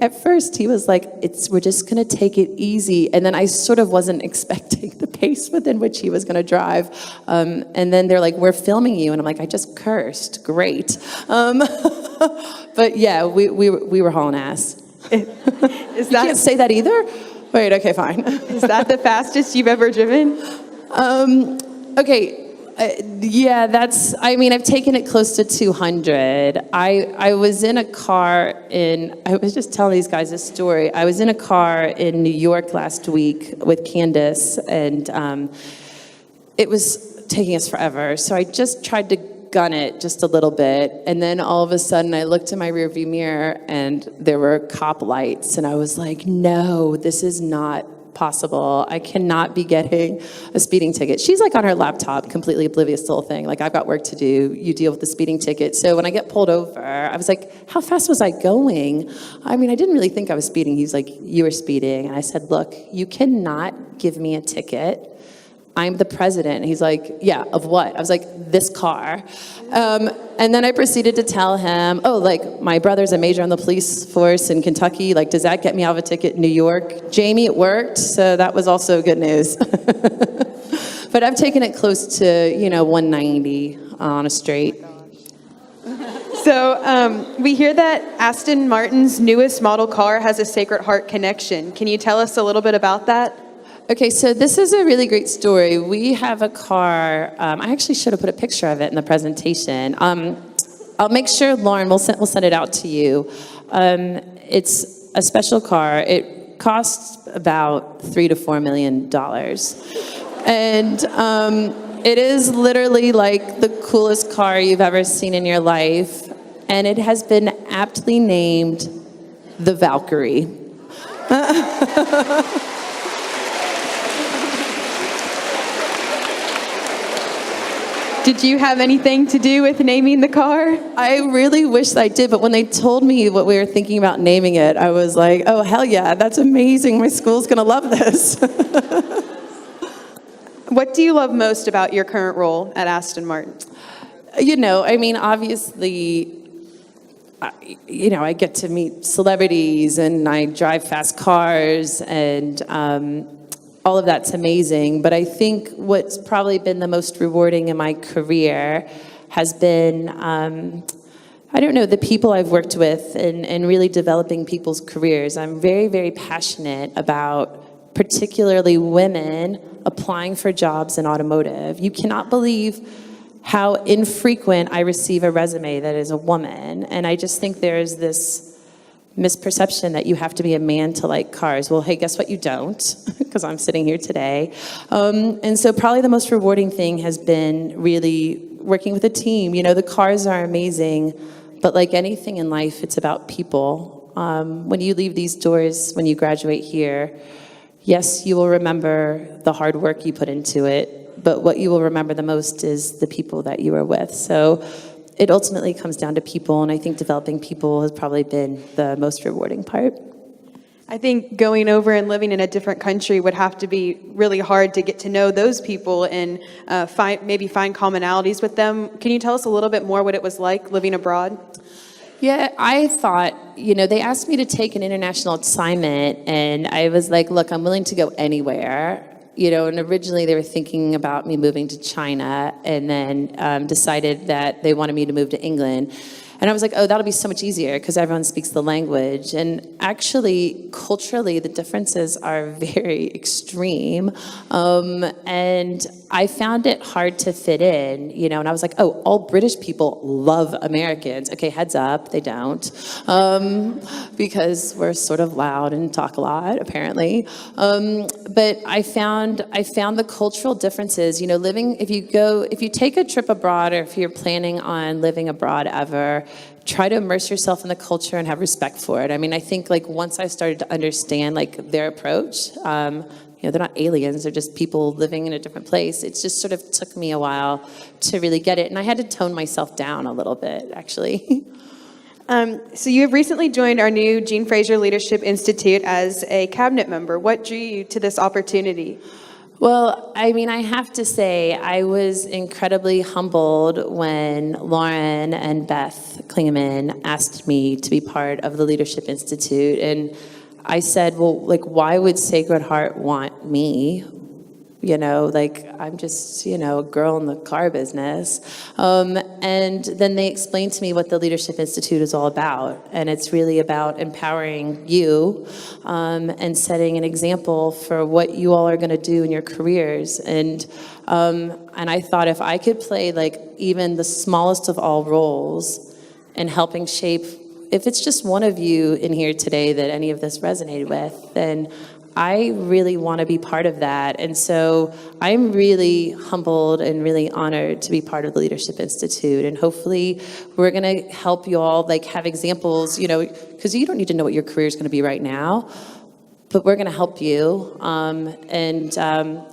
at first he was like, we're just gonna take it easy. And then I sort of wasn't expecting the pace within which he was gonna drive. And then they're like, we're filming you. And I'm like, I just cursed, great. But yeah, we were hauling ass. You can't say that either? Wait, okay, fine. Is that the fastest you've ever driven? Okay. Yeah, I've taken it close to 200. I was in a car I was just telling these guys this story. I was in a car in New York last week with Candace, and it was taking us forever. So I just tried to gun it just a little bit, and then all of a sudden I looked in my rearview mirror and there were cop lights, and I was like, no, this is not possible. I cannot be getting a speeding ticket. She's like on her laptop, completely oblivious to the whole thing. Like, I've got work to do. You deal with the speeding ticket. So when I get pulled over, I was like, how fast was I going? I didn't really think I was speeding. He's like, you were speeding. And I said, look, you cannot give me a ticket. I'm the president. And he's like, yeah, of what? I was like, this car. And then I proceeded to tell him, my brother's a major on the police force in Kentucky. Like, does that get me out of a ticket in New York? Jamie, it worked. So that was also good news. But I've taken it close to, 190 on a straight. So we hear that Aston Martin's newest model car has a Sacred Heart connection. Can you tell us a little bit about that? Okay, so this is a really great story. We have a car. I actually should have put a picture of it in the presentation. I'll make sure, Lauren, we'll send it out to you. It's a special car. It costs about $3 to $4 million. And it is literally like the coolest car you've ever seen in your life. And it has been aptly named the Valkyrie. Did you have anything to do with naming the car? I really wish I did, but when they told me what we were thinking about naming it, I was like, oh, hell yeah, that's amazing. My school's gonna love this. What do you love most about your current role at Aston Martin? Obviously, I get to meet celebrities and I drive fast cars and all of that's amazing, but I think what's probably been the most rewarding in my career has been, the people I've worked with and really developing people's careers. I'm very, very passionate about particularly women applying for jobs in automotive. You cannot believe how infrequent I receive a resume that is a woman, and I just think there's this misperception that you have to be a man to like cars. Well, hey, guess what? You don't, because I'm sitting here today. And so probably the most rewarding thing has been really working with a team. The cars are amazing, but like anything in life, it's about people. When you leave these doors, when you graduate here, yes, you will remember the hard work you put into it, but what you will remember the most is the people that you were with. So it ultimately comes down to people, and I think developing people has probably been the most rewarding part. I think going over and living in a different country would have to be really hard to get to know those people and find commonalities with them. Can you tell us a little bit more what it was like living abroad? Yeah, I thought, they asked me to take an international assignment, and I was like, look, I'm willing to go anywhere. And originally they were thinking about me moving to China, and then decided that they wanted me to move to England. And I was like, oh, that'll be so much easier because everyone speaks the language. And actually, culturally, the differences are very extreme. And I found it hard to fit in, you know, and I was like, oh, all British people love Americans. Okay, heads up, they don't, because we're sort of loud and talk a lot, apparently. But I found the cultural differences, you know, if you take a trip abroad, or if you're planning on living abroad ever, try to immerse yourself in the culture and have respect for it. I mean, I think like once I started to understand like their approach, you know, they're not aliens, they're just people living in a different place. It just sort of took me a while to really get it. And I had to tone myself down a little bit, actually. So you have recently joined our new Jean Fraser Leadership Institute as a cabinet member. What drew you to this opportunity? Well, I mean, I have to say, I was incredibly humbled when Lauren and Beth Klingeman asked me to be part of the Leadership Institute. And I said, well, like, why would Sacred Heart want me? You know, like, I'm just, you know, a girl in the car business. And then they explained to me what the Leadership Institute is all about. And it's really about empowering you and setting an example for what you all are going to do in your careers. And I thought if I could play, like, even the smallest of all roles in helping shape, if it's just one of you in here today that any of this resonated with, then I really want to be part of that. And so I'm really humbled and really honored to be part of the Leadership Institute. And hopefully we're going to help you all like have examples, you know, because you don't need to know what your career is going to be right now, but we're going to help you.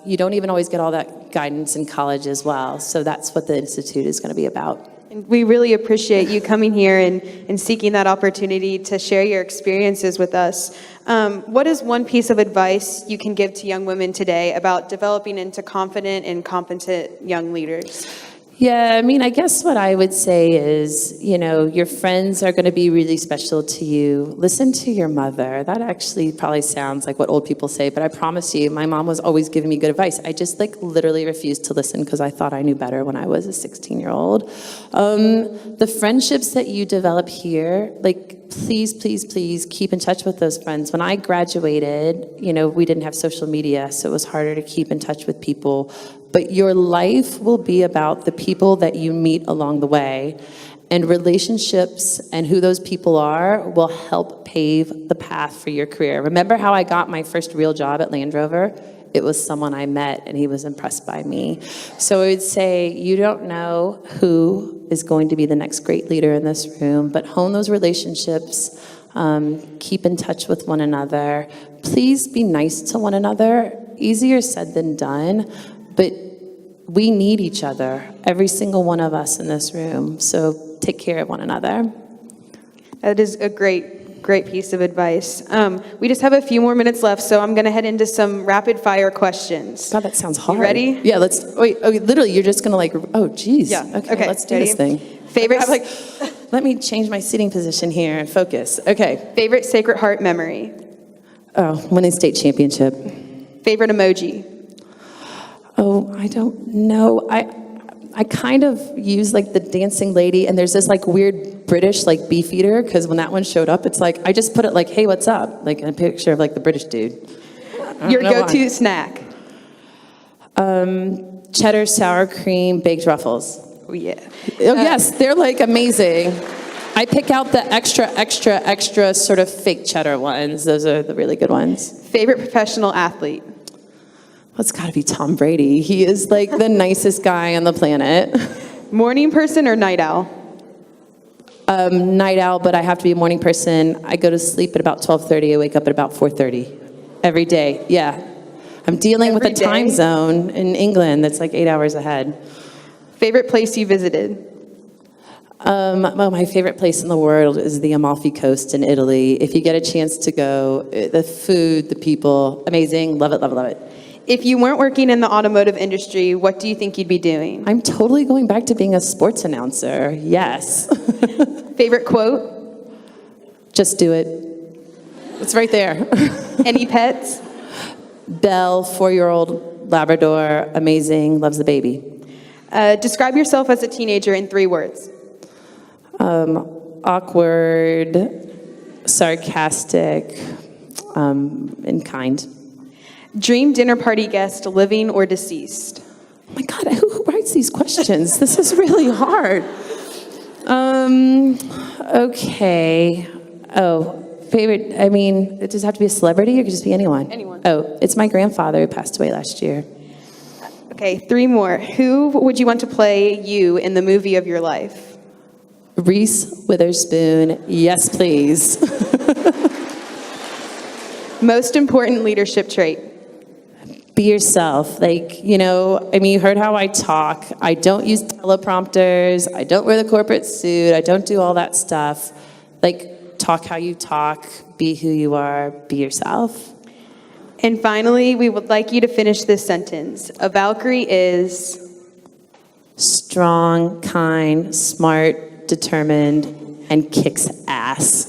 You don't even always get all that guidance in college as well. So that's what the Institute is going to be about. And we really appreciate you coming here and seeking that opportunity to share your experiences with us. What is one piece of advice you can give to young women today about developing into confident and competent young leaders? Yeah, I mean, I guess what I would say is, you know, your friends are going to be really special to you. Listen to your mother. That actually probably sounds like what old people say, but I promise you, my mom was always giving me good advice. I just like literally refused to listen because I thought I knew better when I was a 16-year-old. The friendships that you develop here, like, please, please, please keep in touch with those friends. When I graduated, you know, we didn't have social media, so it was harder to keep in touch with people. But your life will be about the people that you meet along the way. And relationships and who those people are will help pave the path for your career. Remember how I got my first real job at Land Rover? It was someone I met and he was impressed by me. So I would say you don't know who is going to be the next great leader in this room, but hone those relationships, keep in touch with one another. Please be nice to one another. Easier said than done, but we need each other, every single one of us in this room. So take care of one another. That is a great piece of advice. We just have a few more minutes left, so I'm going to head into some rapid fire questions. God, that sounds hard. You ready? Yeah, let's, wait, okay, literally, you're just going to like, oh, geez. Yeah. Okay, let's do ready? this thing. Favorite, I'm like, let me change my seating position here and focus. Okay. favorite Sacred Heart memory? Oh, winning state championship. Favorite emoji? Oh, I don't know. I kind of use like the dancing lady, and there's this like weird British like beef eater, because when that one showed up, it's like, I just put it like, hey, what's up? Like a picture of like the British dude. Your go-to snack? Cheddar, sour cream, baked ruffles. Oh, yeah. Oh, yes, they're like amazing. I pick out the extra sort of fake cheddar ones. Those are the really good ones. Favorite professional athlete? Well, it's got to be Tom Brady. He is like the nicest guy on the planet. Morning person or night owl? Night owl, but I have to be a morning person. I go to sleep at about 12:30. I wake up at about 4:30 every day. Yeah. I'm dealing with a time zone in England that's like 8 hours ahead. Favorite place you visited? Well, my favorite place in the world is the Amalfi Coast in Italy. If you get a chance to go, the food, the people, amazing. Love it, love it, love it. If you weren't working in the automotive industry, what do you think you'd be doing? I'm totally going back to being a sports announcer. Yes. Favorite quote? Just do it. It's right there. Any pets? Belle, 4-year-old Labrador, amazing, loves the baby. Describe yourself as a teenager in 3 words. awkward, sarcastic, and kind. Dream dinner party guest, living or deceased? Oh my God, who writes these questions? This is really hard. Okay. Oh, favorite, it does have to be a celebrity or it could just be anyone? Anyone. Oh, it's my grandfather who passed away last year. Okay, 3 more. Who would you want to play you in the movie of your life? Reese Witherspoon, yes please. Most important leadership trait? Be yourself. You heard how I talk. I don't use teleprompters. I don't wear the corporate suit. I don't do all that stuff. Talk how you talk. Be who you are. Be yourself. And finally, we would like you to finish this sentence. A Valkyrie is... Strong, kind, smart, determined, and kicks ass.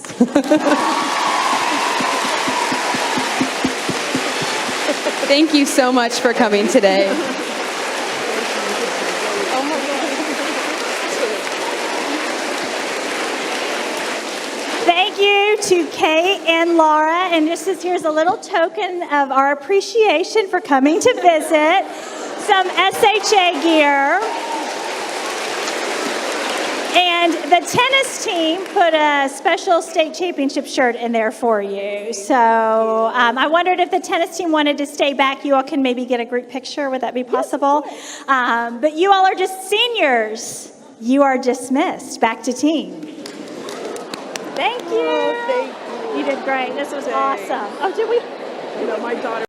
Thank you so much for coming today. Thank you to Kate and Laura. And here's a little token of our appreciation for coming to visit. Some SHA gear. And the tennis team put a special state championship shirt in there for you. So I wondered if the tennis team wanted to stay back. You all can maybe get a group picture. Would that be possible? But you all are just seniors. You are dismissed. Back to team. Thank you. Oh, thank you. You did great. This was awesome. Oh, did we? My daughter.